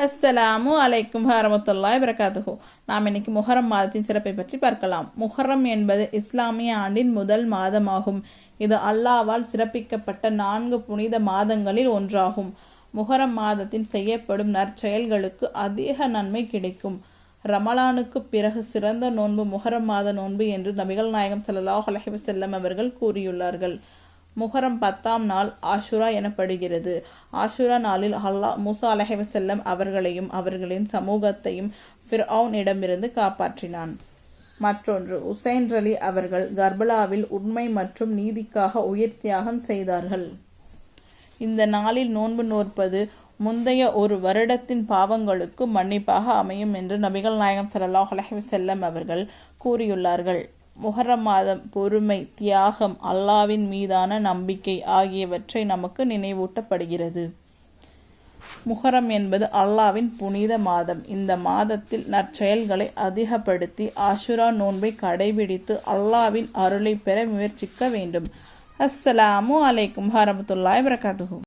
அஸ்ஸலாமு அலைக்கும் வரமத்துல்லாஹி வரகாத்துஹு. நாம் இன்னைக்கு முஹர்ரம் மாதத்தின் சிறப்பை பற்றி பார்க்கலாம். முஹர்ரம் என்பது இஸ்லாமிய ஆண்டின் முதல் மாதமாகும். இது அல்லாஹ்வால் சிறப்பிக்கப்பட்ட 4 புனித மாதங்களில் ஒன்றாகும். முஹர்ரம் மாதத்தில் செய்யப்படும் நற்செயல்களுக்கு அதிக நன்மை கிடைக்கும். ரமலானுக்கு பிறகு சிறந்த நோன்பு முஹர்ரம் மாத நோன்பு என்று நபிகள் நாயகம் ஸல்லல்லாஹு அலைஹி வஸல்லம் அவர்கள் கூறியுள்ளார்கள். முஹர்ரம் 10ஆம் நாள் ஆஷுரா எனப்படுகிறது. ஆஷுரா நாளில் அல்லாஹ் மூசா அலைஹி வஸல்லம் அவர்களையும் அவர்களின் சமூகத்தையும் ஃபிர்அவுன் இடமிருந்து காப்பாற்றினான். மற்றொன்று, உசைன் அலி அவர்கள் கர்பலாவில் உண்மை மற்றும் நீதிக்காக உயிர் தியாகம் செய்தார்கள். இந்த நாளில் நோன்பு நோற்பது முந்தைய ஒரு வருடத்தின் பாவங்களுக்கு மன்னிப்பாக அமையும் என்று நபிகள் நாயகம் ஸல்லல்லாஹு அலைஹி வஸல்லம் அவர்கள் கூறியுள்ளார்கள். முஹர்ரம் மாதம் பொறுமை, தியாகம், அல்லாஹ்வின் மீதான நம்பிக்கை ஆகியவற்றை நமக்கு நினைவூட்டப்படுகிறது. முஹர்ரம் என்பது அல்லாஹ்வின் புனித மாதம். இந்த மாதத்தில் நற்செயல்களை அதிகப்படுத்தி ஆஷுரா நோன்பை கடைபிடித்து அல்லாஹ்வின் அருளை பெற முயற்சிக்க வேண்டும். அஸ்ஸலாமு அலைக்கும் வரமத்துல்லாஹி வரகாத்துஹு.